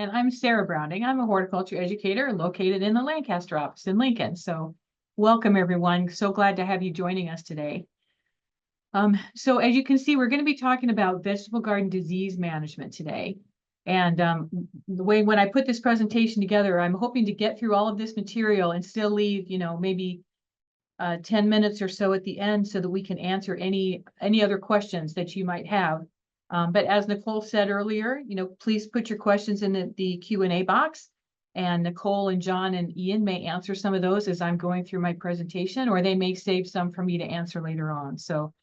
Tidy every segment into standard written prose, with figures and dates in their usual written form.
and I'm Sarah Browning. I'm a horticulture educator located in the Lancaster office in Lincoln. So welcome everyone. So glad to have you joining us today. So as you can see, we're going to be talking about vegetable garden disease management today. And the way when I put this presentation together, I'm hoping to get through all of this material and still leave, maybe 10 minutes or so at the end so that we can answer any other questions that you might have. But as Nicole said earlier, please put your questions in the Q&A box, and Nicole and John and Ian may answer some of those as I'm going through my presentation, or they may save some for me to answer later on. So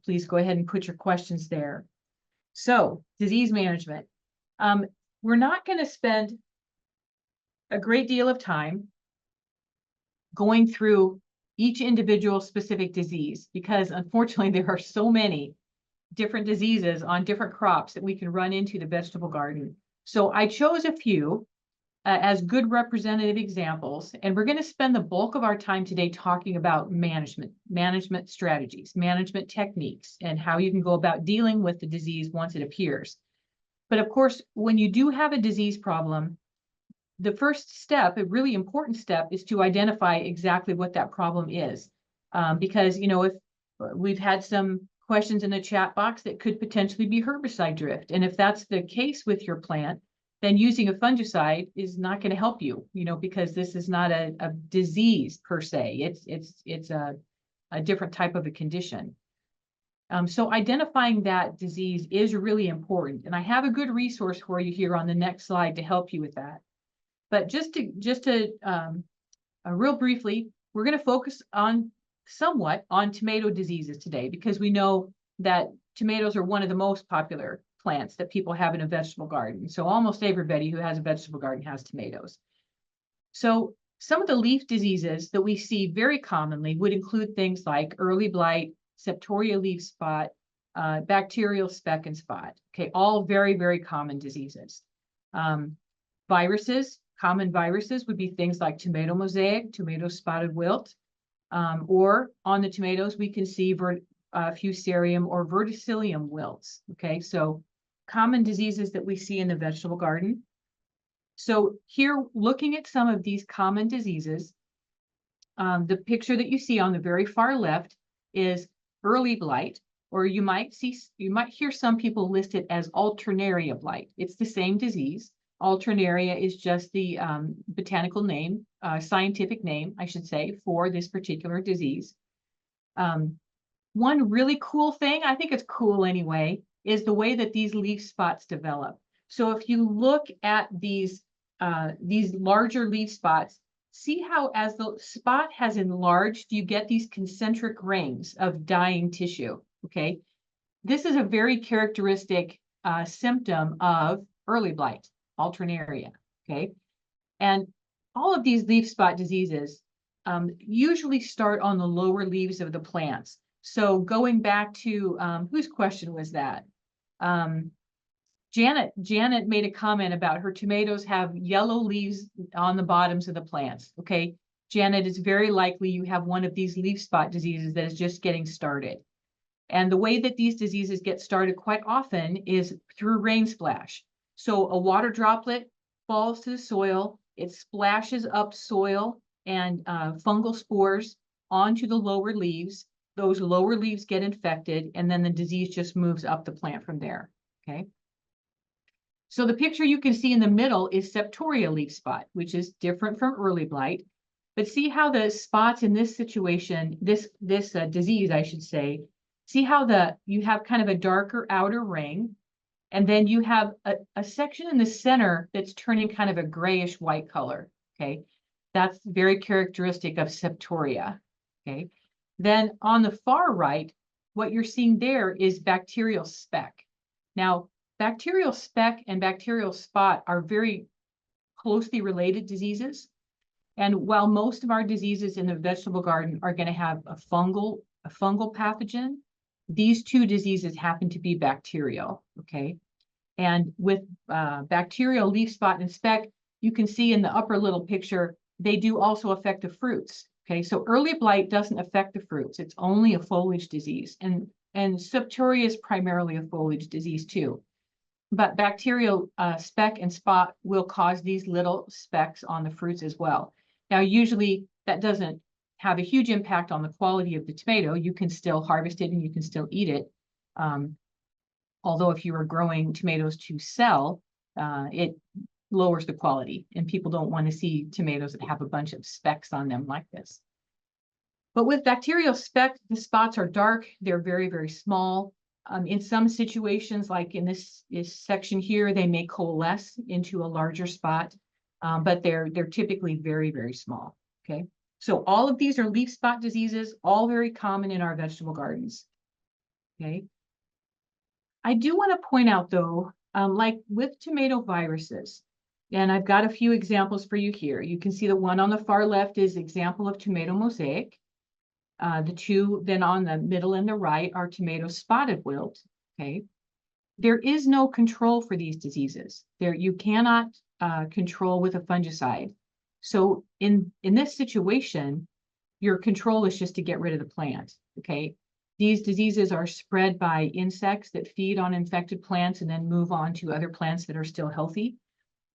please go ahead and put your questions there. So disease management. We're not going to spend a great deal of time going through each individual specific disease because unfortunately there are so many different diseases on different crops that we can run into the vegetable garden. So I chose a few as good representative examples, and we're going to spend the bulk of our time today talking about management strategies, management techniques, and how you can go about dealing with the disease once it appears. But of course, when you do have a disease problem, the first step, a really important step, is to identify exactly what that problem is. Because, if we've had some questions in the chat box that could potentially be herbicide drift. And if that's the case with your plant, then using a fungicide is not going to help you, because this is not a disease per se. It's a different type of a condition. So identifying that disease is really important. And I have a good resource for you here on the next slide to help you with that. But just to real briefly, we're going to focus somewhat on tomato diseases today, because we know that tomatoes are one of the most popular plants that people have in a vegetable garden. So almost everybody who has a vegetable garden has tomatoes. So some of the leaf diseases that we see very commonly would include things like early blight, septoria leaf spot, bacterial speck and spot. Okay, all very, very common diseases. Viruses, common viruses would be things like tomato mosaic, tomato spotted wilt, or on the tomatoes, we can see fusarium or verticillium wilts. Okay, so common diseases that we see in the vegetable garden. So here, looking at some of these common diseases, the picture that you see on the very far left is early blight, or you might hear some people list it as alternaria blight. It's the same disease. Alternaria is just the botanical name, scientific name, I should say, for this particular disease. One really cool thing, I think it's cool anyway, is the way that these leaf spots develop. So if you look at these larger leaf spots, see how as the spot has enlarged, you get these concentric rings of dying tissue, okay? This is a very characteristic symptom of early blight, alternaria, okay? And all of these leaf spot diseases usually start on the lower leaves of the plants. So going back to, whose question was that? Janet made a comment about her tomatoes have yellow leaves on the bottoms of the plants, okay? Janet, it's very likely you have one of these leaf spot diseases that is just getting started. And the way that these diseases get started quite often is through rain splash. So a water droplet falls to the soil, it splashes up soil and fungal spores onto the lower leaves. Those lower leaves get infected, and then the disease just moves up the plant from there, okay? So the picture you can see in the middle is septoria leaf spot, which is different from early blight. But see how the spots in this situation, this disease, I should say, see how you have kind of a darker outer ring, and then you have a section in the center that's turning kind of a grayish white color, okay? That's very characteristic of septoria, okay? Then on the far right, what you're seeing there is bacterial speck. Now, bacterial speck and bacterial spot are very closely related diseases. And while most of our diseases in the vegetable garden are going to have a fungal pathogen, these two diseases happen to be bacterial, okay? And with bacterial leaf spot and speck, you can see in the upper little picture, they do also affect the fruits, okay? So early blight doesn't affect the fruits. It's only a foliage disease. And septoria is primarily a foliage disease too. but bacterial speck and spot will cause these little specks on the fruits as well. Now, usually that doesn't have a huge impact on the quality of the tomato. You can still harvest it and you can still eat it. Although if you are growing tomatoes to sell, it lowers the quality, and people don't want to see tomatoes that have a bunch of specks on them like this. But with bacterial speck, the spots are dark. They're very, very small. In some situations, like in this section here, they may coalesce into a larger spot, but they're typically very, very small. Okay, so all of these are leaf spot diseases, all very common in our vegetable gardens. Okay, I do want to point out though, like with tomato viruses, and I've got a few examples for you here. You can see the one on the far left is example of tomato mosaic. The two then on the middle and the right are tomato spotted wilt. Okay, there is no control for these diseases. You cannot control with a fungicide. So in this situation, your control is just to get rid of the plant. Okay, these diseases are spread by insects that feed on infected plants and then move on to other plants that are still healthy.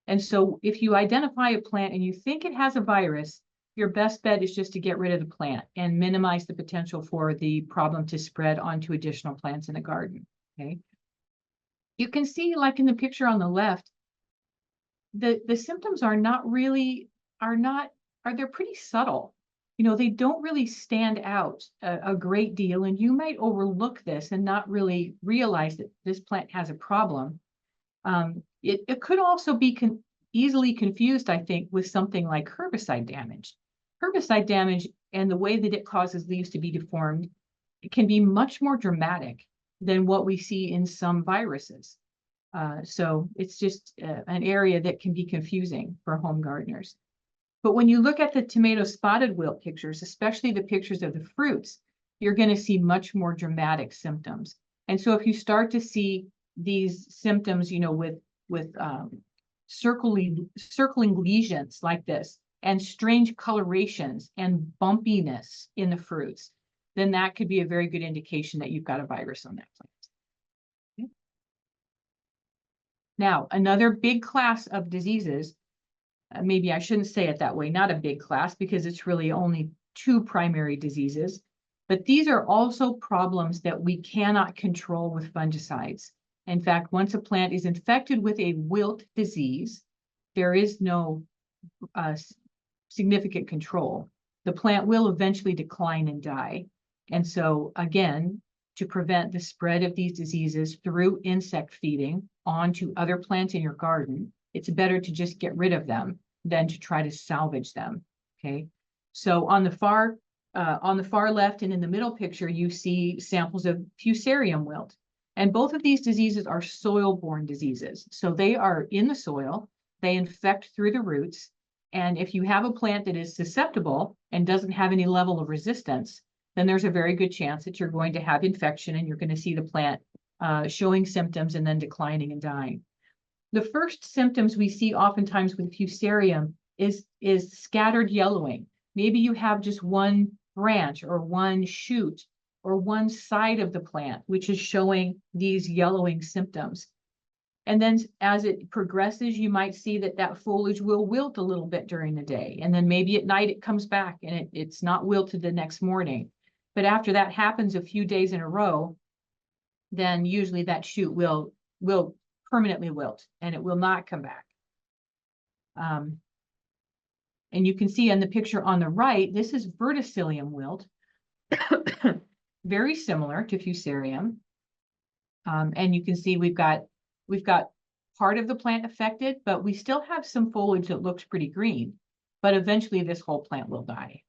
And so if you identify a plant and you think it has a virus, your best bet is just to get rid of the plant and minimize the potential for the problem to spread onto additional plants in a garden. Okay. You can see, like in the picture on the left, the symptoms are they're pretty subtle. You know, they don't really stand out a great deal, and you might overlook this and not really realize that this plant has a problem. It could also be easily confused, I think, with something like herbicide damage. Herbicide damage and the way that it causes leaves to be deformed, it can be much more dramatic than what we see in some viruses. So it's just an area that can be confusing for home gardeners. But when you look at the tomato spotted wilt pictures, especially the pictures of the fruits, you're going to see much more dramatic symptoms. And so if you start to see these symptoms, you know, with circling lesions like this, and strange colorations and bumpiness in the fruits, then that could be a very good indication that you've got a virus on that plant. Okay. Now, another big class of diseases, maybe I shouldn't say it that way, not a big class, because it's really only two primary diseases, but these are also problems that we cannot control with fungicides. In fact, once a plant is infected with a wilt disease, there is no significant control. The plant will eventually decline and die. And so again, to prevent the spread of these diseases through insect feeding onto other plants in your garden, it's better to just get rid of them than to try to salvage them. Okay, so on the far left and in the middle picture, you see samples of Fusarium wilt. And both of these diseases are soil-borne diseases. So they are in the soil, they infect through the roots. And if you have a plant that is susceptible and doesn't have any level of resistance, then there's a very good chance that you're going to have infection and you're going to see the plant showing symptoms and then declining and dying. The first symptoms we see oftentimes with Fusarium is scattered yellowing. Maybe you have just one branch or one shoot or one side of the plant, which is showing these yellowing symptoms. And then as it progresses, you might see that foliage will wilt a little bit during the day. And then maybe at night it comes back and it's not wilted the next morning. But after that happens a few days in a row, then usually that shoot will permanently wilt and it will not come back. And you can see in the picture on the right, this is verticillium wilt, very similar to Fusarium. And you can see we've got part of the plant affected, but we still have some foliage that looks pretty green, but eventually this whole plant will die.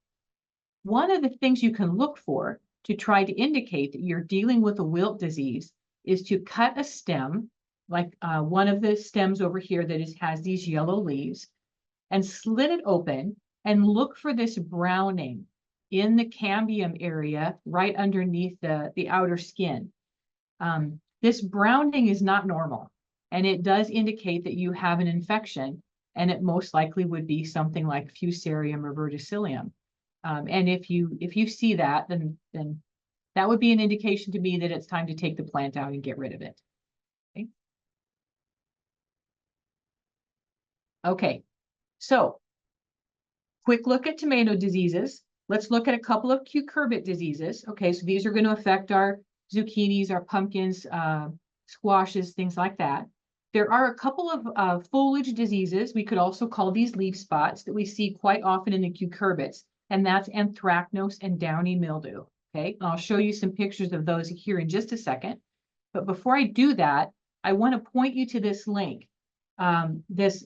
One of the things you can look for to try to indicate that you're dealing with a wilt disease is to cut a stem, like one of the stems over here that has these yellow leaves, and slit it open and look for this browning in the cambium area right underneath the outer skin. This browning is not normal, and it does indicate that you have an infection, and it most likely would be something like Fusarium or verticillium. And if you see that, then that would be an indication to me that it's time to take the plant out and get rid of it. Okay. Okay, so quick look at tomato diseases. Let's look at a couple of cucurbit diseases. Okay, so these are going to affect our zucchinis, our pumpkins, squashes, things like that. There are a couple of foliage diseases. We could also call these leaf spots that we see quite often in the cucurbits, and that's anthracnose and downy mildew. Okay, and I'll show you some pictures of those here in just a second. But before I do that, I want to point you to this link, this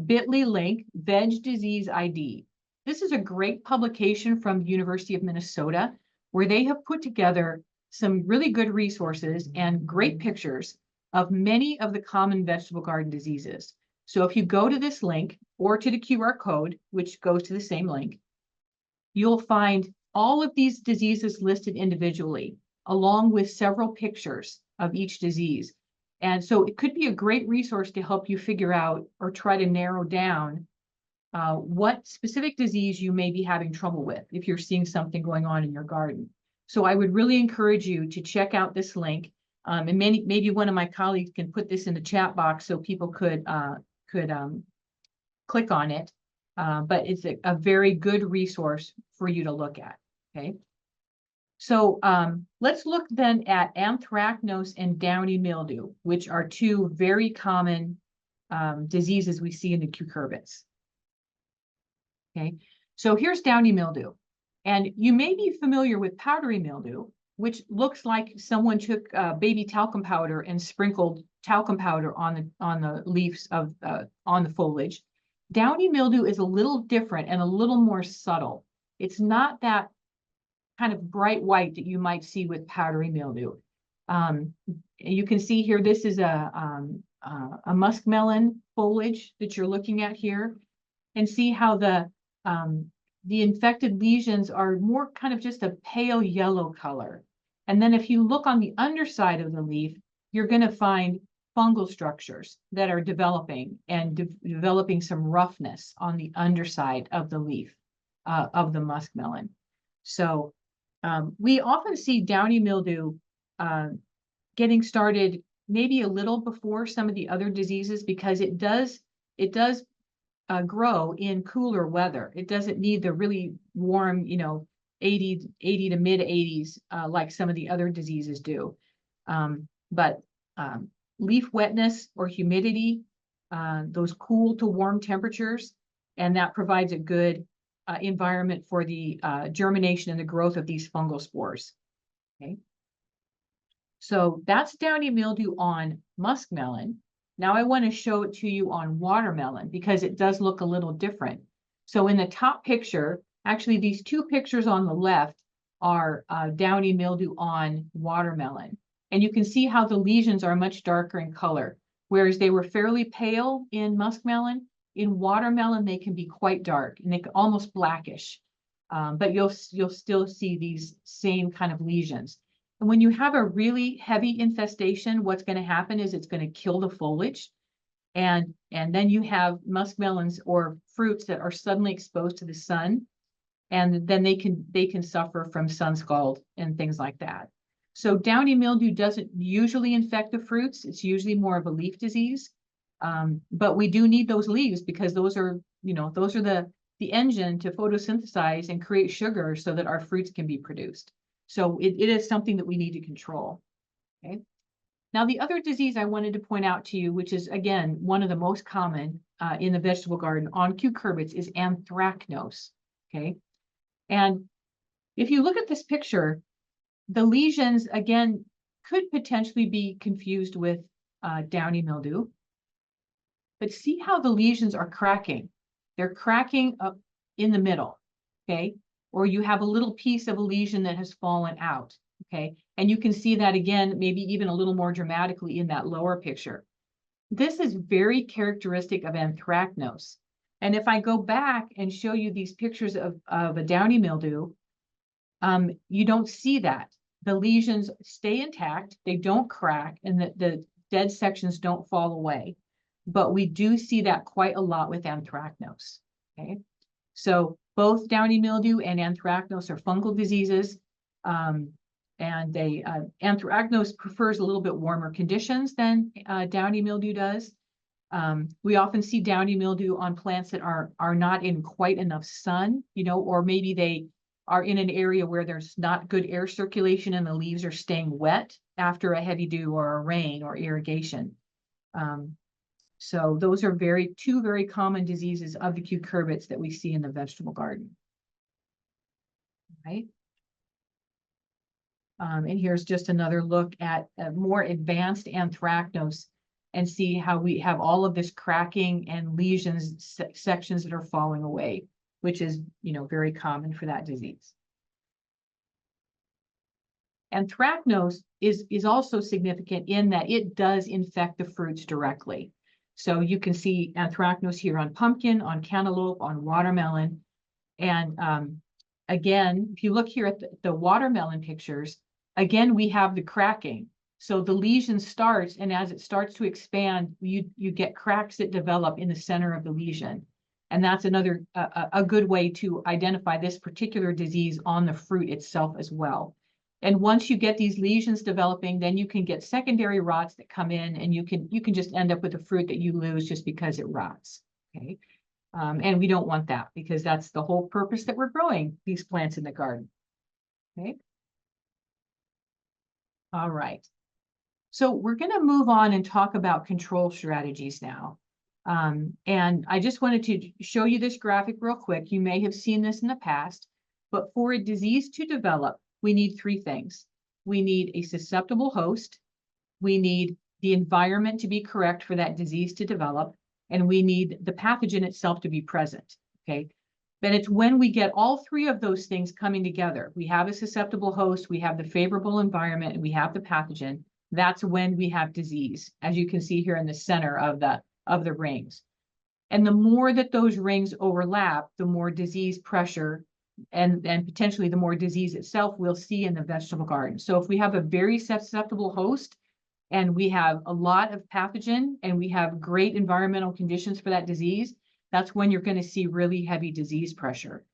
bit.ly link, Veg Disease ID. This is a great publication from the University of Minnesota, where they have put together some really good resources and great pictures of many of the common vegetable garden diseases. So if you go to this link or to the QR code, which goes to the same link, you'll find all of these diseases listed individually, along with several pictures of each disease. And so it could be a great resource to help you figure out or try to narrow down what specific disease you may be having trouble with if you're seeing something going on in your garden. So I would really encourage you to check out this link. And maybe one of my colleagues can put this in the chat box so people could click on it. But it's a very good resource for you to look at. Okay. So let's look then at anthracnose and downy mildew, which are two very common diseases we see in the cucurbits. Okay, so here's downy mildew. And you may be familiar with powdery mildew, which looks like someone took baby talcum powder and sprinkled talcum powder on the leaves of on the foliage. Downy mildew is a little different and a little more subtle. It's not that kind of bright white that you might see with powdery mildew. You can see here, this is a muskmelon foliage that you're looking at here, and see how the infected lesions are more kind of just a pale yellow color. And then if you look on the underside of the leaf, you're going to find fungal structures that are developing and developing some roughness on the underside of the leaf of the muskmelon. So we often see downy mildew getting started maybe a little before some of the other diseases, because it does grow in cooler weather. It doesn't need the really warm, 80 to mid 80s like some of the other diseases do. But leaf wetness or humidity, those cool to warm temperatures, and that provides a good environment for the germination and the growth of these fungal spores. Okay, so that's downy mildew on muskmelon. Now I want to show it to you on watermelon because it does look a little different. So in the top picture, actually these two pictures on the left are downy mildew on watermelon. And you can see how the lesions are much darker in color, whereas they were fairly pale in muskmelon. In watermelon, they can be quite dark and they can almost blackish, but you'll still see these same kind of lesions. And when you have a really heavy infestation, what's going to happen is it's going to kill the foliage, and then you have muskmelons or fruits that are suddenly exposed to the sun, and then they can suffer from sun scald and things like that. So downy mildew doesn't usually infect the fruits. It's usually more of a leaf disease. But we do need those leaves because those are the engine to photosynthesize and create sugar so that our fruits can be produced. So it is something that we need to control. Okay. Now, the other disease I wanted to point out to you, which is, again, one of the most common in the vegetable garden on cucurbits, is anthracnose. Okay. And if you look at this picture, the lesions, again, could potentially be confused with downy mildew. But see how the lesions are cracking. They're cracking up in the middle, okay? Or you have a little piece of a lesion that has fallen out, okay? And you can see that again, maybe even a little more dramatically in that lower picture. This is very characteristic of anthracnose. And if I go back and show you these pictures of a downy mildew, you don't see that. The lesions stay intact, they don't crack, and the dead sections don't fall away. But we do see that quite a lot with anthracnose. Okay, so both downy mildew and anthracnose are fungal diseases, and anthracnose prefers a little bit warmer conditions than downy mildew does. We often see downy mildew on plants that are not in quite enough sun, or maybe they are in an area where there's not good air circulation and the leaves are staying wet after a heavy dew or a rain or irrigation. So those are two very common diseases of the cucurbits that we see in the vegetable garden. Right. And here's just another look at a more advanced anthracnose and see how we have all of this cracking and lesions, sections that are falling away, which is, very common for that disease. Anthracnose is also significant in that it does infect the fruits directly. So you can see anthracnose here on pumpkin, on cantaloupe, on watermelon. And again, if you look here at the watermelon pictures, again, we have the cracking. So the lesion starts, and as it starts to expand, you get cracks that develop in the center of the lesion. And that's another a good way to identify this particular disease on the fruit itself as well. And once you get these lesions developing, then you can get secondary rots that come in, and you can just end up with a fruit that you lose just because it rots. Okay. And we don't want that, because that's the whole purpose that we're growing these plants in the garden. Okay. All right. So we're going to move on and talk about control strategies now. And I just wanted to show you this graphic real quick. You may have seen this in the past, but for a disease to develop, we need three things. We need a susceptible host. We need the environment to be correct for that disease to develop. And we need the pathogen itself to be present. Okay. But it's when we get all three of those things coming together, we have a susceptible host, we have the favorable environment, and we have the pathogen. That's when we have disease, as you can see here in the center of the rings. And the more that those rings overlap, the more disease pressure and potentially the more disease itself we'll see in the vegetable garden. So if we have a very susceptible host and we have a lot of pathogen and we have great environmental conditions for that disease, that's when you're going to see really heavy disease pressure.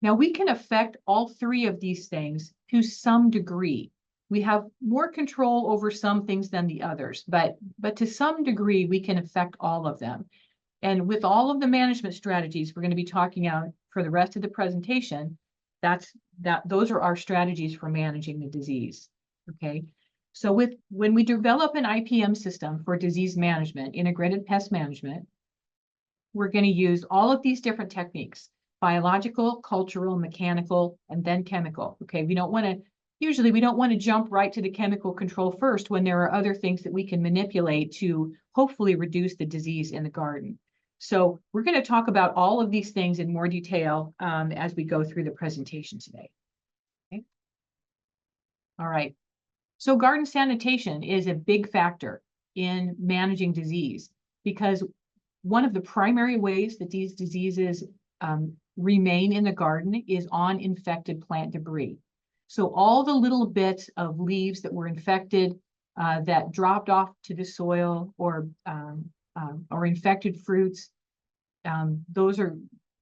Now, we can affect all three of these things to some degree. We have more control over some things than the others, but to some degree, we can affect all of them. And with all of the management strategies we're going to be talking about for the rest of the presentation, those are our strategies for managing the disease. Okay. So when we develop an IPM system for disease management, integrated pest management, we're going to use all of these different techniques: biological, cultural, mechanical, and then chemical. Okay. Usually we don't want to jump right to the chemical control first when there are other things that we can manipulate to hopefully reduce the disease in the garden. So we're going to talk about all of these things in more detail as we go through the presentation today. Okay. All right. So garden sanitation is a big factor in managing disease, because one of the primary ways that these diseases remain in the garden is on infected plant debris. So all the little bits of leaves that were infected that dropped off to the soil, or infected fruits, those are,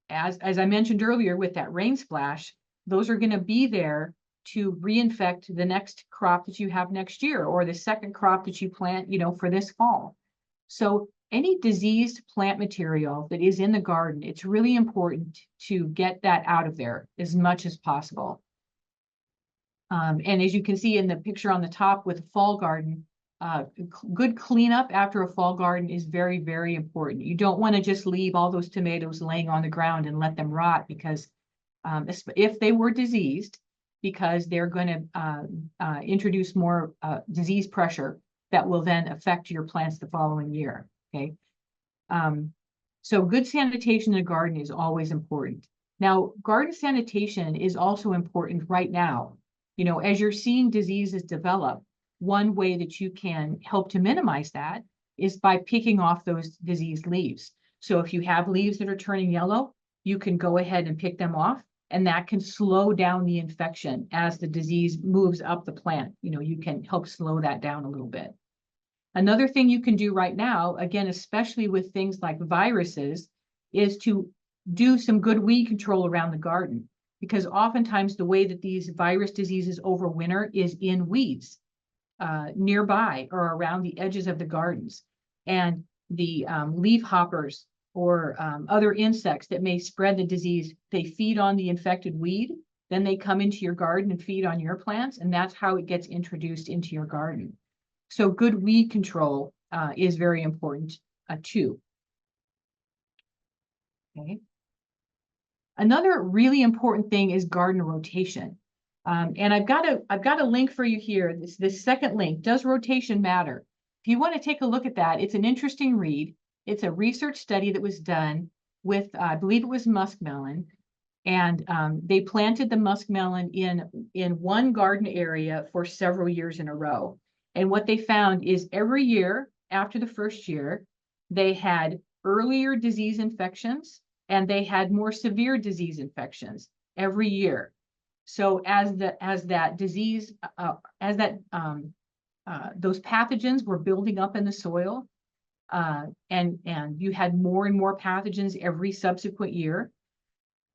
as I mentioned earlier with that rain splash, those are going to be there to reinfect the next crop that you have next year, or the second crop that you plant, for this fall. So any diseased plant material that is in the garden, it's really important to get that out of there as much as possible. And as you can see in the picture on the top with the fall garden, good cleanup after a fall garden is very, very important. You don't want to just leave all those tomatoes laying on the ground and let them rot, because if they were diseased, because they're going to introduce more disease pressure that will then affect your plants the following year. Okay. So good sanitation in a garden is always important. Now, garden sanitation is also important right now. As you're seeing diseases develop, one way that you can help to minimize that is by picking off those diseased leaves. So if you have leaves that are turning yellow, you can go ahead and pick them off, and that can slow down the infection as the disease moves up the plant. You can help slow that down a little bit. Another thing you can do right now, again, especially with things like viruses, is to do some good weed control around the garden, because oftentimes the way that these virus diseases overwinter is in weeds nearby or around the edges of the gardens. And the leaf hoppers or other insects that may spread the disease, they feed on the infected weed, then they come into your garden and feed on your plants, and that's how it gets introduced into your garden. So good weed control is very important too. Okay. Another really important thing is garden rotation. And I've got a link for you here. This second link, does rotation matter? If you want to take a look at that, it's an interesting read. It's a research study that was done with, I believe it was muskmelon, and they planted the muskmelon in one garden area for several years in a row. And what they found is every year after the first year, they had earlier disease infections and they had more severe disease infections every year. So as that disease, those pathogens were building up in the soil, and you had more and more pathogens every subsequent year,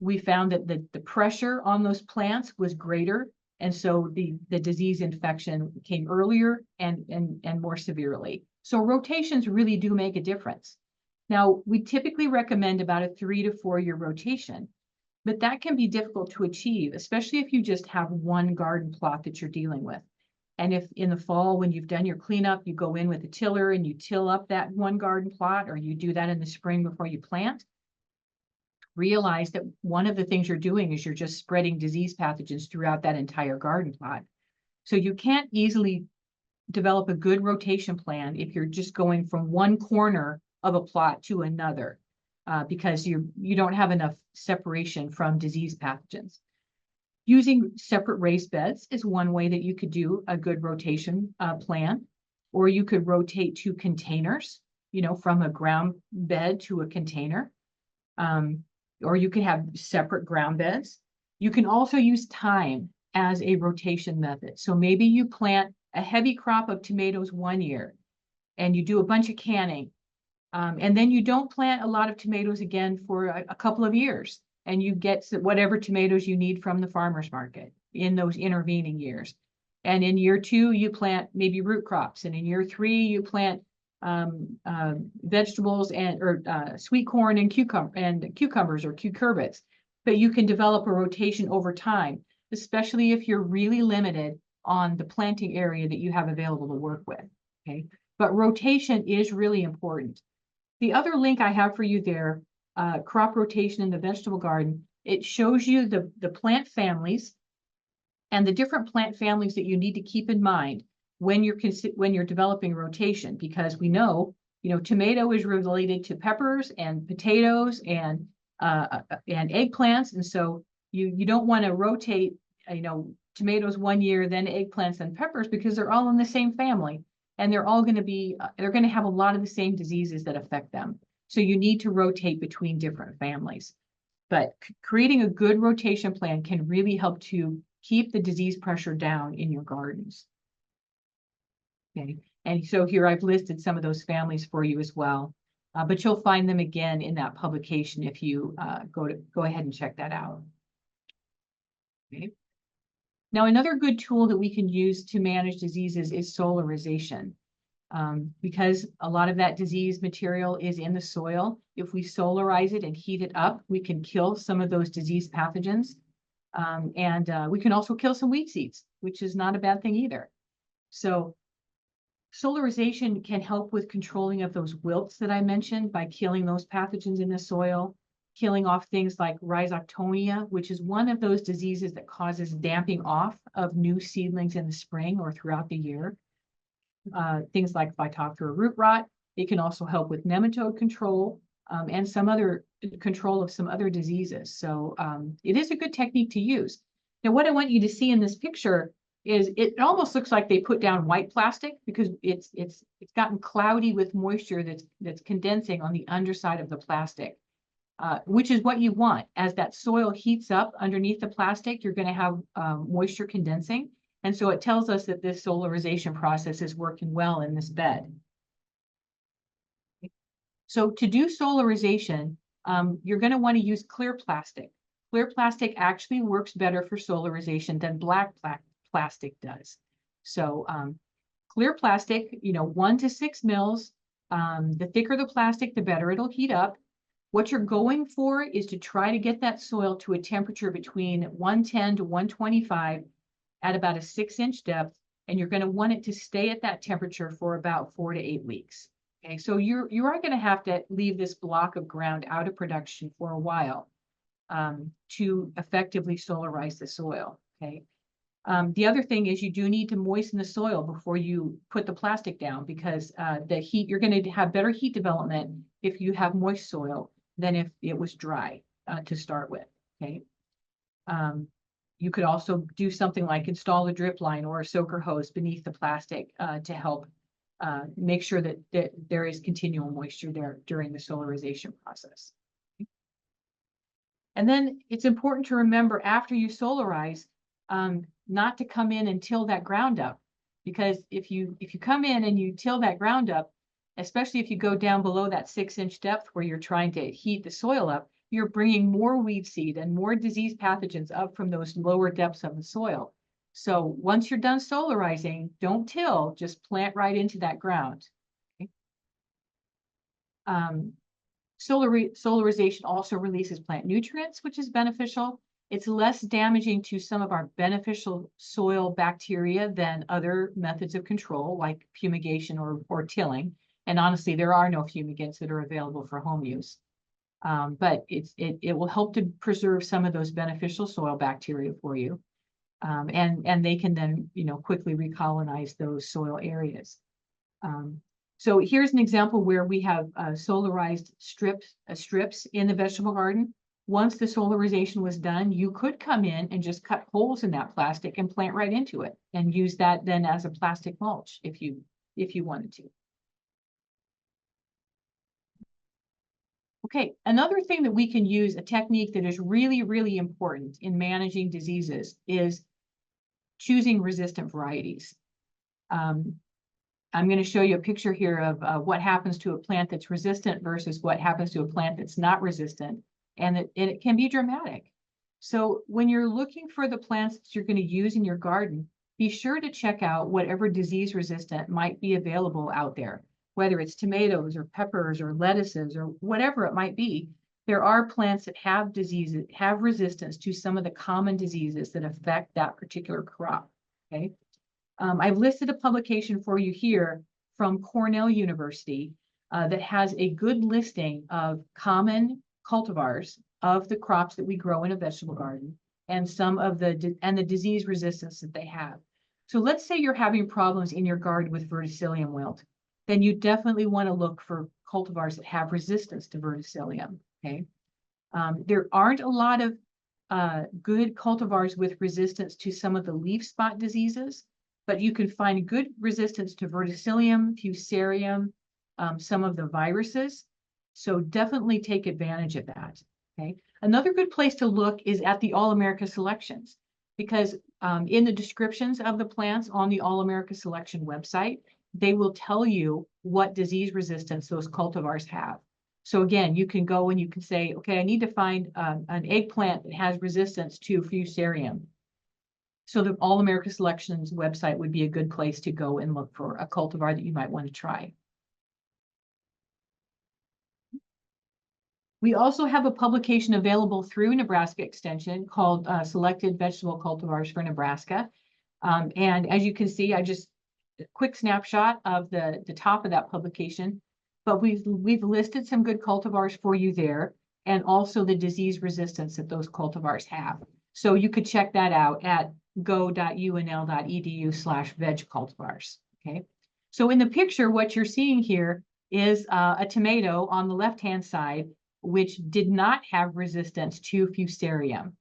we found that the pressure on those plants was greater, and so the disease infection came earlier and more severely. So rotations really do make a difference. Now, we typically recommend about a 3 to 4 year rotation, but that can be difficult to achieve, especially if you just have one garden plot that you're dealing with. And if in the fall, when you've done your cleanup, you go in with a tiller and you till up that one garden plot, or you do that in the spring before you plant, realize that one of the things you're doing is you're just spreading disease pathogens throughout that entire garden plot. So you can't easily develop a good rotation plan if you're just going from one corner of a plot to another, because you don't have enough separation from disease pathogens. Using separate raised beds is one way that you could do a good rotation plan, or you could rotate to containers, from a ground bed to a container, or you could have separate ground beds. You can also use time as a rotation method. So maybe you plant a heavy crop of tomatoes one year and you do a bunch of canning. And then you don't plant a lot of tomatoes again for a couple of years, and you get whatever tomatoes you need from the farmer's market in those intervening years. And in year 2, you plant maybe root crops. And in year 3, you plant vegetables or sweet corn and cucumbers or cucurbits. But you can develop a rotation over time, especially if you're really limited on the planting area that you have available to work with. Okay, but rotation is really important. The other link I have for you there, crop rotation in the vegetable garden, it shows you the plant families and the different plant families that you need to keep in mind when you're developing rotation, because we know, tomato is related to peppers and potatoes and eggplants, and so you don't want to rotate, tomatoes one year, then eggplants and peppers, because they're all in the same family. And they're all going to have a lot of the same diseases that affect them. So you need to rotate between different families. But creating a good rotation plan can really help to keep the disease pressure down in your gardens. Okay, and so here I've listed some of those families for you as well, but you'll find them again in that publication if you go ahead and check that out. Okay. Now, another good tool that we can use to manage diseases is solarization. Because a lot of that disease material is in the soil, if we solarize it and heat it up, we can kill some of those disease pathogens. And we can also kill some weed seeds, which is not a bad thing either. So solarization can help with controlling of those wilts that I mentioned by killing those pathogens in the soil, killing off things like rhizoctonia, which is one of those diseases that causes damping off of new seedlings in the spring or throughout the year. Things like Phytophthora root rot. It can also help with nematode control and some other control of some other diseases. So it is a good technique to use. Now, what I want you to see in this picture is it almost looks like they put down white plastic because it's gotten cloudy with moisture that's condensing on the underside of the plastic. Which is what you want. As that soil heats up underneath the plastic, you're going to have moisture condensing. And so it tells us that this solarization process is working well in this bed. So to do solarization, you're going to want to use clear plastic. Clear plastic actually works better for solarization than black plastic does. So clear plastic, 1 to 6 mils The thicker the plastic, the better it'll heat up. What you're going for is to try to get that soil to a temperature between 110 to 125 at about a 6-inch depth, and you're going to want it to stay at that temperature for about 4 to 8 weeks. Okay, so you are going to have to leave this block of ground out of production for a while to effectively solarize the soil. Okay. The other thing is you do need to moisten the soil before you put the plastic down, because the heat, you're going to have better heat development if you have moist soil than if it was dry to start with. Okay. You could also do something like install a drip line or a soaker hose beneath the plastic to help make sure that there is continual moisture there during the solarization process. And then it's important to remember, after you solarize, not to come in and till that ground up, because if you come in and you till that ground up, especially if you go down below that 6-inch depth where you're trying to heat the soil up, you're bringing more weed seed and more disease pathogens up from those lower depths of the soil. So once you're done solarizing, don't till, just plant right into that ground. Okay? Solarization also releases plant nutrients, which is beneficial. It's less damaging to some of our beneficial soil bacteria than other methods of control, like fumigation or tilling. And honestly, there are no fumigants that are available for home use. But it will help to preserve some of those beneficial soil bacteria for you. And they can then, quickly recolonize those soil areas. So here's an example where we have solarized strips in the vegetable garden. Once the solarization was done, you could come in and just cut holes in that plastic and plant right into it and use that then as a plastic mulch if you wanted to. Okay, another thing that we can use, a technique that is really, really important in managing diseases, is choosing resistant varieties. I'm going to show you a picture here of what happens to a plant that's resistant versus what happens to a plant that's not resistant, and it can be dramatic. So when you're looking for the plants that you're going to use in your garden, be sure to check out whatever disease resistant might be available out there, whether it's tomatoes or peppers or lettuces or whatever it might be. There are plants that have diseases, have resistance to some of the common diseases that affect that particular crop. Okay. I've listed a publication for you here from Cornell University that has a good listing of common cultivars of the crops that we grow in a vegetable garden and some of the disease resistance that they have. So let's say you're having problems in your garden with verticillium wilt, then you definitely want to look for cultivars that have resistance to verticillium. Okay, there aren't a lot of good cultivars with resistance to some of the leaf spot diseases, but you can find good resistance to verticillium, fusarium, some of the viruses. So definitely take advantage of that. Okay. Another good place to look is at the All America selections, because in the descriptions of the plants on the All America selection website, they will tell you what disease resistance those cultivars have. So again, you can go and you can say, okay, I need to find an eggplant that has resistance to fusarium. So the All America Selections website would be a good place to go and look for a cultivar that you might want to try. We also have a publication available through Nebraska Extension called Selected Vegetable Cultivars for Nebraska. And as you can see, a quick snapshot of the top of that publication, but we've listed some good cultivars for you there, and also the disease resistance that those cultivars have. So you could check that out at go.unl.edu/veg cultivars. Okay. So in the picture, what you're seeing here is a tomato on the left-hand side, which did not have resistance to fusarium,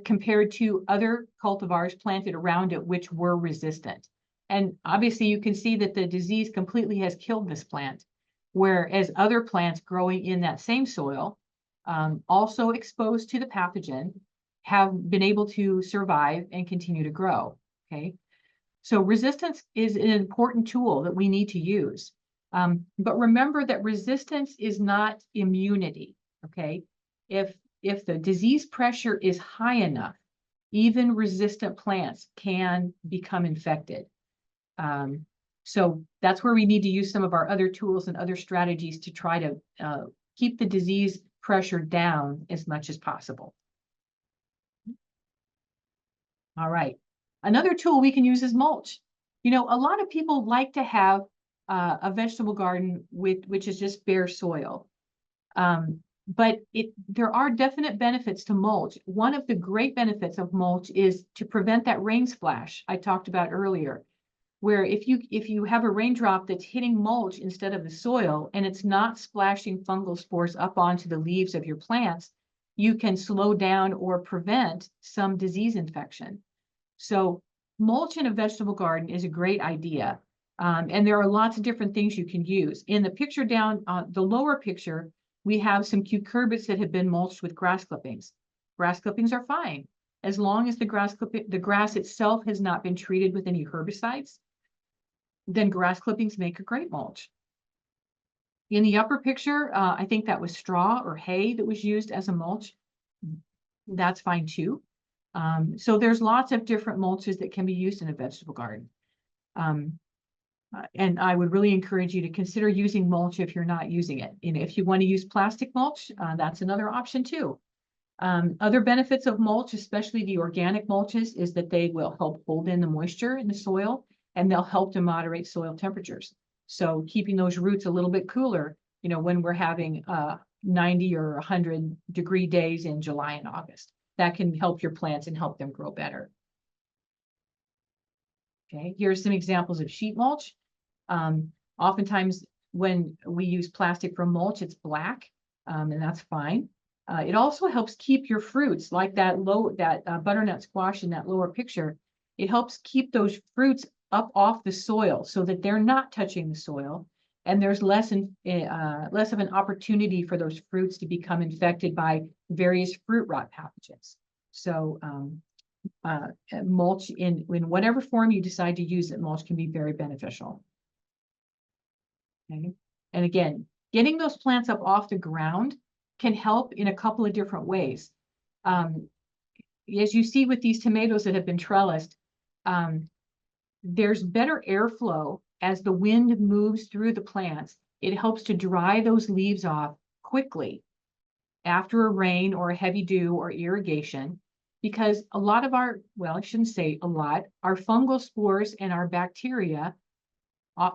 compared to other cultivars planted around it, which were resistant. And obviously you can see that the disease completely has killed this plant, whereas other plants growing in that same soil, also exposed to the pathogen, have been able to survive and continue to grow. Okay. So resistance is an important tool that we need to use. But remember that resistance is not immunity. Okay. If the disease pressure is high enough, even resistant plants can become infected. So that's where we need to use some of our other tools and other strategies to try to keep the disease pressure down as much as possible. All right. Another tool we can use is mulch. You know, a lot of people like to have a vegetable garden which is just bare soil. But there are definite benefits to mulch. One of the great benefits of mulch is to prevent that rain splash I talked about earlier, where if you have a raindrop that's hitting mulch instead of the soil and it's not splashing fungal spores up onto the leaves of your plants, you can slow down or prevent some disease infection. So mulch in a vegetable garden is a great idea. And there are lots of different things you can use. In the picture down, the lower picture, we have some cucurbits that have been mulched with grass clippings. Grass clippings are fine, as long as the grass itself has not been treated with any herbicides, then grass clippings make a great mulch. In the upper picture, I think that was straw or hay that was used as a mulch. That's fine too. So there's lots of different mulches that can be used in a vegetable garden. And I would really encourage you to consider using mulch if you're not using it. And if you want to use plastic mulch, that's another option too. Other benefits of mulch, especially the organic mulches, is that they will help hold in the moisture in the soil and they'll help to moderate soil temperatures. So keeping those roots a little bit cooler, you know, when we're having 90 or 100-degree days in July and August, that can help your plants and help them grow better. Okay, here are some examples of sheet mulch. Oftentimes when we use plastic for mulch, it's black, and that's fine. It also helps keep your fruits, like that butternut squash in that lower picture. It helps keep those fruits up off the soil so that they're not touching the soil, and there's less of an opportunity for those fruits to become infected by various fruit rot pathogens. So mulch in whatever form you decide to use it, mulch can be very beneficial. Okay. And again, getting those plants up off the ground can help in a couple of different ways. As you see with these tomatoes that have been trellised, there's better airflow as the wind moves through the plants. It helps to dry those leaves off quickly after a rain or a heavy dew or irrigation, because a lot of our, well, I shouldn't say a lot, our fungal spores and our bacteria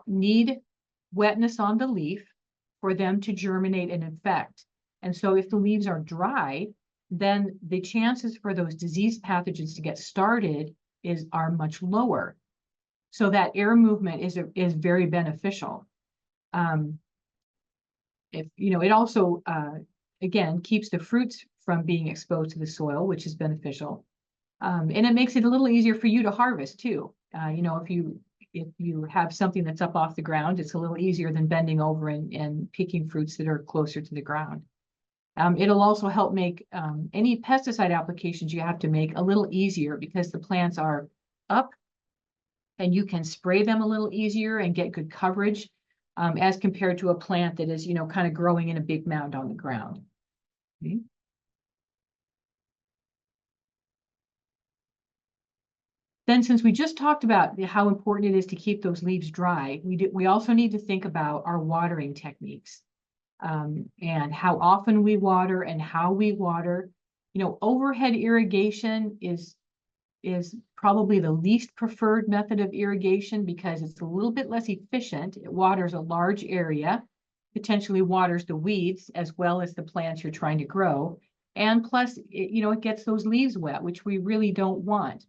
need wetness on the leaf for them to germinate and infect. And so if the leaves are dry, then the chances for those disease pathogens to get started are much lower. So that air movement is very beneficial. It also again keeps the fruits from being exposed to the soil, which is beneficial. And it makes it a little easier for you to harvest too. If you have something that's up off the ground, it's a little easier than bending over and picking fruits that are closer to the ground. It'll also help make any pesticide applications you have to make a little easier because the plants are up and you can spray them a little easier and get good coverage as compared to a plant that is, kind of growing in a big mound on the ground. Okay. Then, since we just talked about how important it is to keep those leaves dry, we also need to think about our watering techniques and how often we water and how we water. Overhead irrigation is probably the least preferred method of irrigation because it's a little bit less efficient. It waters a large area, potentially waters the weeds as well as the plants you're trying to grow. And plus, it gets those leaves wet, which we really don't want.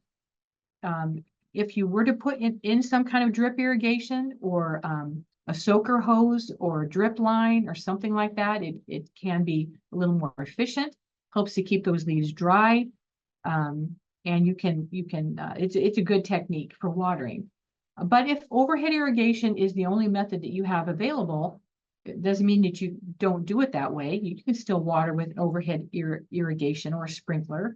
If you were to put in some kind of drip irrigation or a soaker hose or a drip line or something like that, it can be a little more efficient, helps to keep those leaves dry. And it's a good technique for watering. But if overhead irrigation is the only method that you have available, it doesn't mean that you don't do it that way. You can still water with overhead irrigation or a sprinkler,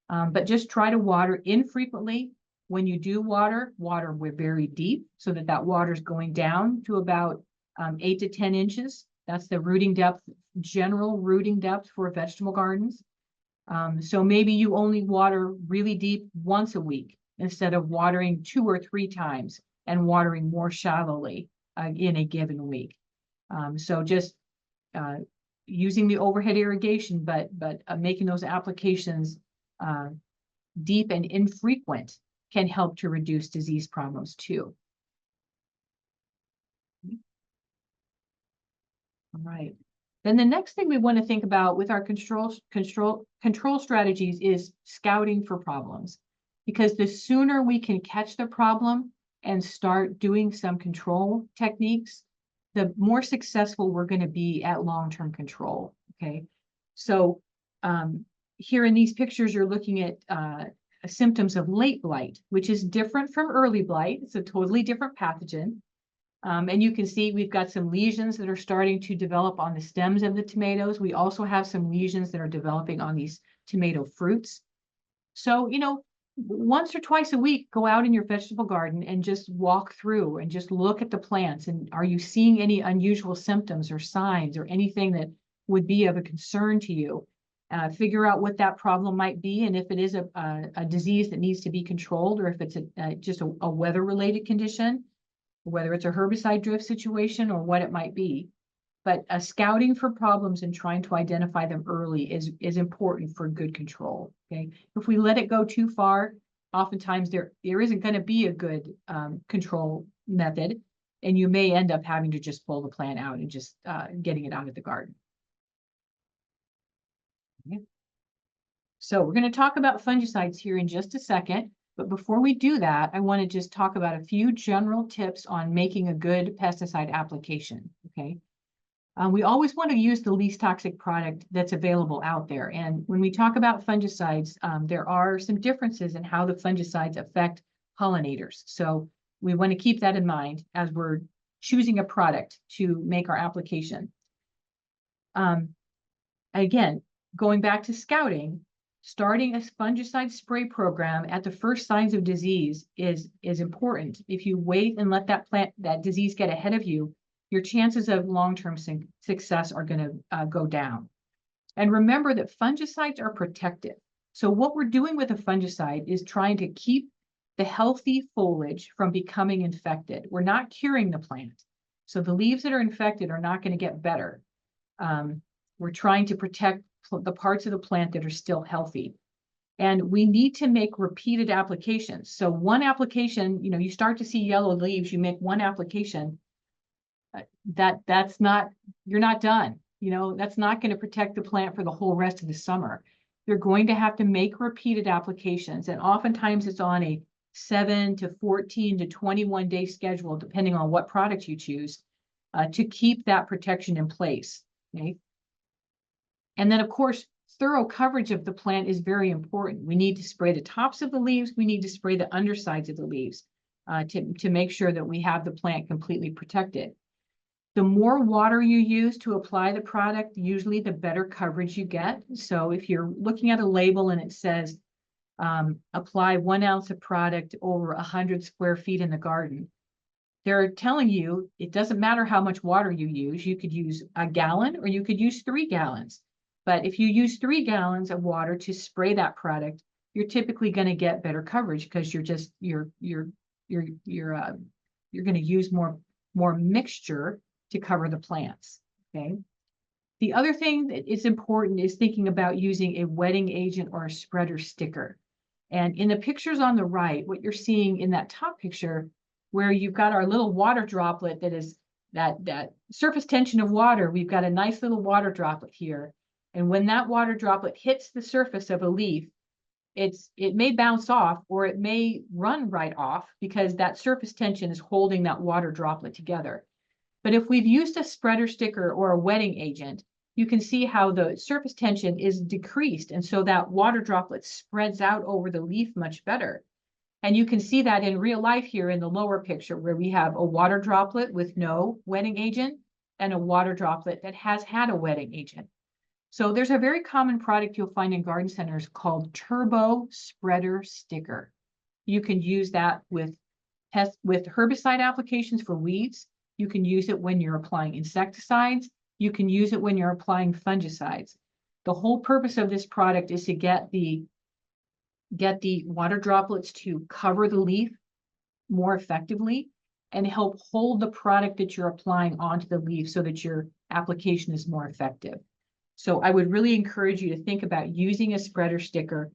but just try to water infrequently. When you do water very deep so that water is going down to about 8 to 10 inches. That's the rooting depth, general rooting depth for vegetable gardens. So maybe you only water really deep once a week instead of watering 2 or 3 times and watering more shallowly in a given week. So just using the overhead irrigation, but making those applications deep and infrequent can help to reduce disease problems too. All right. Then the next thing we want to think about with our control strategies is scouting for problems, because the sooner we can catch the problem and start doing some control techniques, the more successful we're going to be at long-term control. Okay. So here in these pictures, you're looking at symptoms of late blight, which is different from early blight. It's a totally different pathogen. And you can see we've got some lesions that are starting to develop on the stems of the tomatoes. We also have some lesions that are developing on these tomato fruits. So, you know, once or twice a week, go out in your vegetable garden and just walk through and just look at the plants. And are you seeing any unusual symptoms or signs or anything that would be of a concern to you? Figure out what that problem might be, and if it is a disease that needs to be controlled, or if it's just a weather-related condition, whether it's a herbicide drift situation or what it might be. But scouting for problems and trying to identify them early is important for good control. Okay, if we let it go too far, oftentimes there isn't going to be a good control method, and you may end up having to just pull the plant out and just getting it out of the garden. Okay. So we're going to talk about fungicides here in just a second. But before we do that, I want to just talk about a few general tips on making a good pesticide application. Okay. We always want to use the least toxic product that's available out there. And when we talk about fungicides, there are some differences in how the fungicides affect pollinators. So we want to keep that in mind as we're choosing a product to make our application. Again, going back to scouting, starting a fungicide spray program at the first signs of disease is important. If you wait and let that disease get ahead of you, your chances of long-term success are going to go down. And remember that fungicides are protective. So what we're doing with a fungicide is trying to keep the healthy foliage from becoming infected. We're not curing the plant. So the leaves that are infected are not going to get better. We're trying to protect the parts of the plant that are still healthy. And we need to make repeated applications. So one application, you know, you start to see yellow leaves, you make one application, that's not, you're not done. You know, that's not going to protect the plant for the whole rest of the summer. You're going to have to make repeated applications. And oftentimes it's on a 7 to 14 to 21 day schedule, depending on what product you choose, to keep that protection in place. Okay. And then, of course, thorough coverage of the plant is very important. We need to spray the tops of the leaves. We need to spray the undersides of the leaves to make sure that we have the plant completely protected. The more water you use to apply the product, usually the better coverage you get. So if you're looking at a label and it says, apply 1 ounce of product over 100 square feet in the garden, they're telling you it doesn't matter how much water you use. You could use a gallon or you could use 3 gallons. But if you use 3 gallons of water to spray that product, you're typically going to get better coverage because you're going to use more mixture to cover the plants. Okay. The other thing that is important is thinking about using a wetting agent or a spreader sticker. And in the pictures on the right, what you're seeing in that top picture, where you've got our little water droplet that is that surface tension of water, we've got a nice little water droplet here. And when that water droplet hits the surface of a leaf, it may bounce off or it may run right off because that surface tension is holding that water droplet together. But if we've used a spreader sticker or a wetting agent, you can see how the surface tension is decreased. And so that water droplet spreads out over the leaf much better. And you can see that in real life here in the lower picture where we have a water droplet with no wetting agent and a water droplet that has had a wetting agent. So there's a very common product you'll find in garden centers called Turbo Spreader Sticker. You can use that with herbicide applications for weeds. You can use it when you're applying insecticides. You can use it when you're applying fungicides. The whole purpose of this product is to get the water droplets to cover the leaf more effectively and help hold the product that you're applying onto the leaf so that your application is more effective. So I would really encourage you to think about using a spreader sticker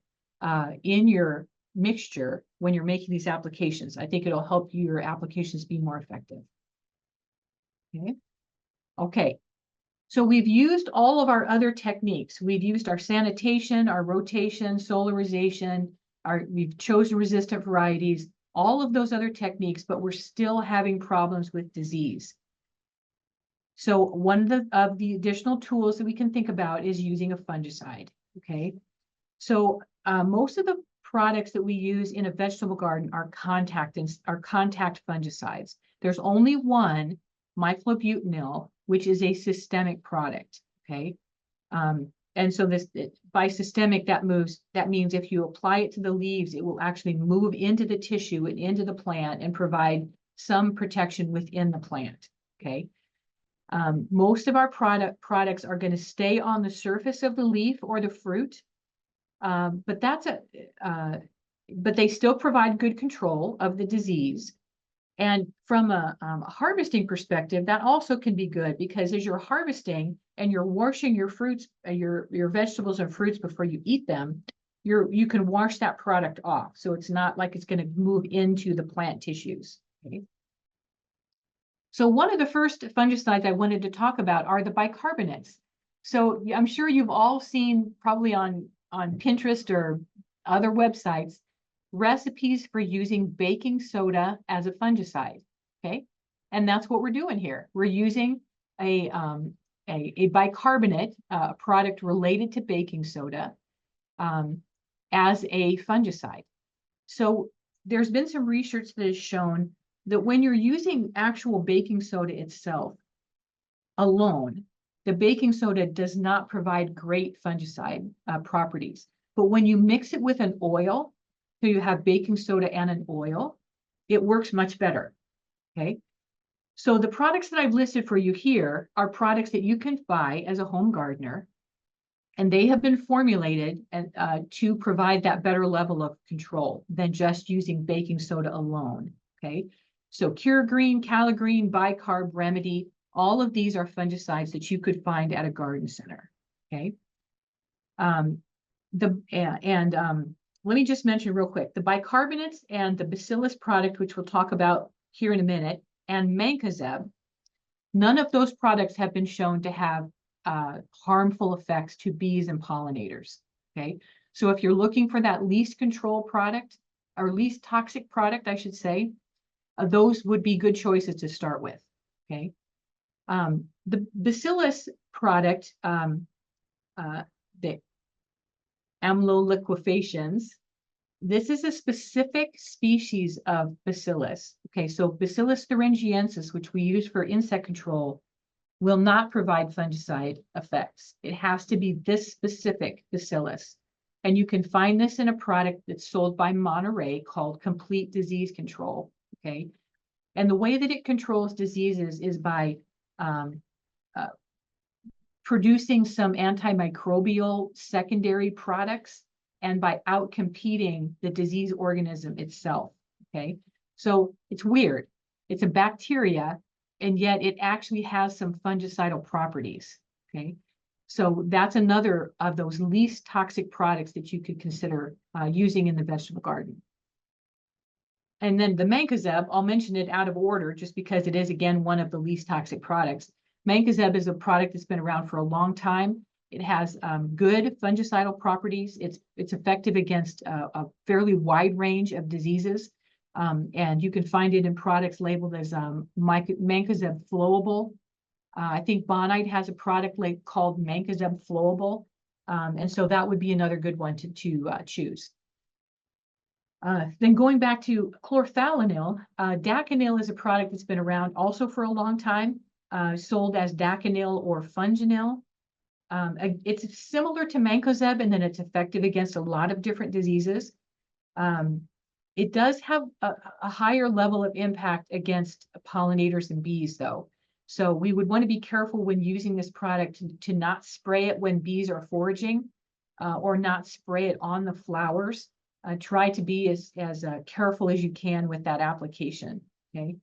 in your mixture when you're making these applications. I think it'll help your applications be more effective. Okay. So we've used all of our other techniques. We've used our sanitation, our rotation, solarization, we've chosen resistant varieties, all of those other techniques, but we're still having problems with disease. So one of the additional tools that we can think about is using a fungicide, okay? So most of the products that we use in a vegetable garden are contact fungicides. There's only one, myclobutanil, which is a systemic product, okay? And so by systemic, that means if you apply it to the leaves, it will actually move into the tissue and into the plant and provide some protection within the plant, okay? Most of our products are going to stay on the surface of the leaf or the fruit, but they still provide good control of the disease. And from a harvesting perspective, that also can be good because as you're harvesting and you're washing your fruits, your vegetables and fruits before you eat them, you can wash that product off. So it's not like it's going to move into the plant tissues. Okay? So one of the first fungicides I wanted to talk about are the bicarbonates. So I'm sure you've all seen probably on Pinterest or other websites recipes for using baking soda as a fungicide, okay? And that's what we're doing here. We're using a bicarbonate product related to baking soda as a fungicide. So there's been some research that has shown that when you're using actual baking soda itself alone, the baking soda does not provide great fungicide properties. But when you mix it with an oil, so you have baking soda and an oil, it works much better, okay? So the products that I've listed for you here are products that you can buy as a home gardener, and they have been formulated to provide that better level of control than just using baking soda alone, okay? So Cure Green, Caligreen, Bicarb, Remedy, all of these are fungicides that you could find at a garden center, okay? Let me just mention real quick, the bicarbonates and the Bacillus product, which we'll talk about here in a minute, and Mancozeb, none of those products have been shown to have harmful effects to bees and pollinators, okay? So if you're looking for that least control product, or least toxic product, I should say, those would be good choices to start with, okay? The Bacillus product, the amyloliquefacients, this is a specific species of bacillus. Okay, so Bacillus thuringiensis, which we use for insect control, will not provide fungicide effects. It has to be this specific bacillus. And you can find this in a product that's sold by Monterey called Complete Disease Control. Okay, and the way that it controls diseases is by producing some antimicrobial secondary products and by outcompeting the disease organism itself, okay? So it's weird. It's a bacteria, and yet it actually has some fungicidal properties, okay? So that's another of those least toxic products that you could consider using in the vegetable garden. And then the Mancozeb, I'll mention it out of order just because it is, again, one of the least toxic products. Mancozeb is a product that's been around for a long time. It has good fungicidal properties. It's effective against a fairly wide range of diseases. And you can find it in products labeled as Mancozeb Flowable. I think Bonite has a product called Mancozeb Flowable. And so that would be another good one to choose. Then going back to chlorthalonil, Daconil is a product that's been around also for a long time. Sold as Daconil or Funginil. It's similar to Mancozeb in that it's effective against a lot of different diseases. It does have a higher level of impact against pollinators and bees, though. So we would want to be careful when using this product to not spray it when bees are foraging or not spray it on the flowers try to be as careful as you can with that application, okay?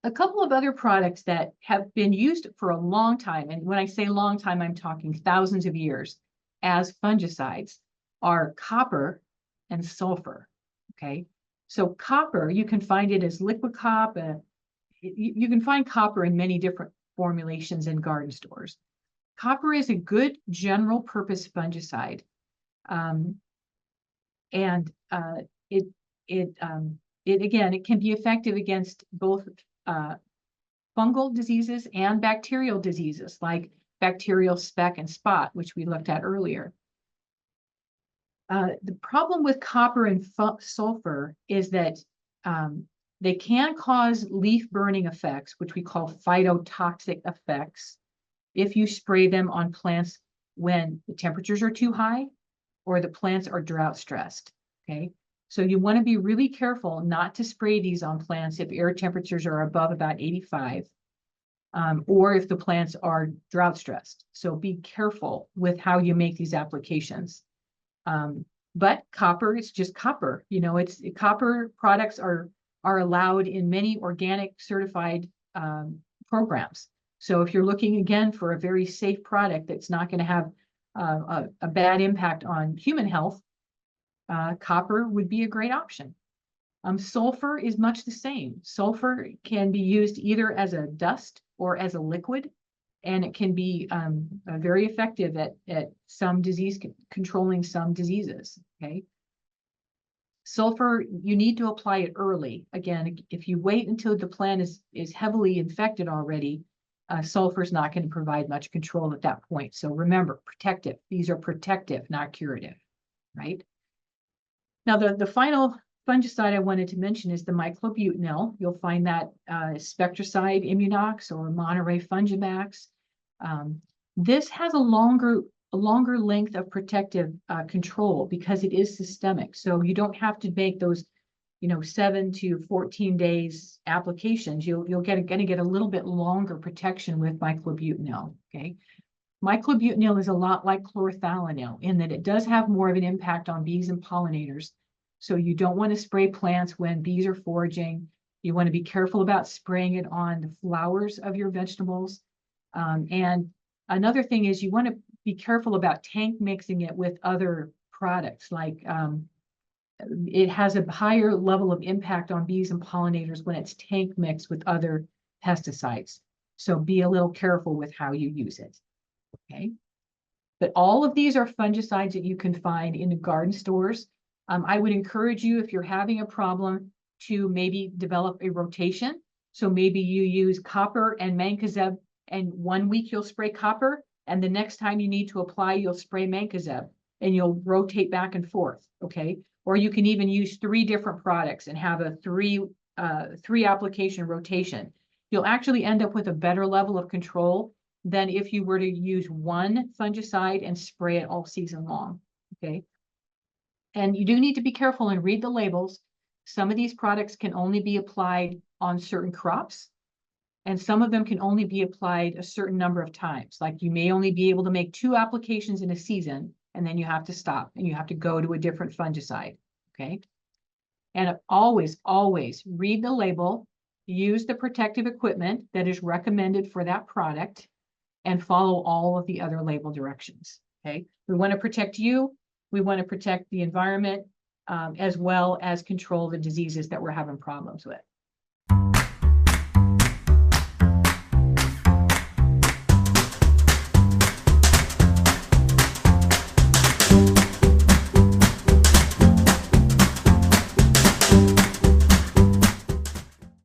A couple of other products that have been used for a long time, and when I say long time, I'm talking thousands of years, as fungicides are copper and sulfur, okay? So copper, you can find it as liquid copper. You can find copper in many different formulations in garden stores. Copper is a good general purpose fungicide. And it can be effective against both fungal diseases and bacterial diseases like bacterial speck and spot, which we looked at earlier. The problem with copper and sulfur is that they can cause leaf burning effects, which we call phytotoxic effects, if you spray them on plants when the temperatures are too high or the plants are drought stressed, okay? So you want to be really careful not to spray these on plants if air temperatures are above about 85, or if the plants are drought stressed. So be careful with how you make these applications. But copper is just copper. You know, copper products are allowed in many organic certified programs. So if you're looking again for a very safe product that's not going to have a bad impact on human health, copper would be a great option. Sulfur is much the same. Sulfur can be used either as a dust or as a liquid, and it can be very effective at some disease controlling some diseases. Okay. Sulfur, you need to apply it early. Again, if you wait until the plant is heavily infected already, sulfur is not going to provide much control at that point. So remember, protective. These are protective, not curative, right? Now, the final fungicide I wanted to mention is the miclobutanil. You'll find that Spectracide Immunox or Monterey Fungimax. This has a longer length of protective control because it is systemic. So you don't have to make those, 7 to 14 days applications. You'll going to get a little bit longer protection with miclobutanil. Okay. Miclobutanil is a lot like chlorothalonil in that it does have more of an impact on bees and pollinators. So you don't want to spray plants when bees are foraging. You want to be careful about spraying it on the flowers of your vegetables. And another thing is you want to be careful about tank mixing it with other products. Like it has a higher level of impact on bees and pollinators when it's tank mixed with other pesticides. So be a little careful with how you use it. Okay, but all of these are fungicides that you can find in the garden stores. I would encourage you, if you're having a problem, to maybe develop a rotation. So maybe you use copper and mancozeb, and 1 week you'll spray copper, and the next time you need to apply, you'll spray mancozeb, and you'll rotate back and forth. Okay, or you can even use 3 different products and have a three application rotation. You'll actually end up with a better level of control than if you were to use 1 fungicide and spray it all season long, okay? And you do need to be careful and read the labels. Some of these products can only be applied on certain crops, and some of them can only be applied a certain number of times. Like you may only be able to make 2 applications in a season, and then you have to stop and you have to go to a different fungicide, okay? And always, always read the label, use the protective equipment that is recommended for that product, and follow all of the other label directions, okay? We want to protect you. We want to protect the environment, as well as control the diseases that we're having problems with.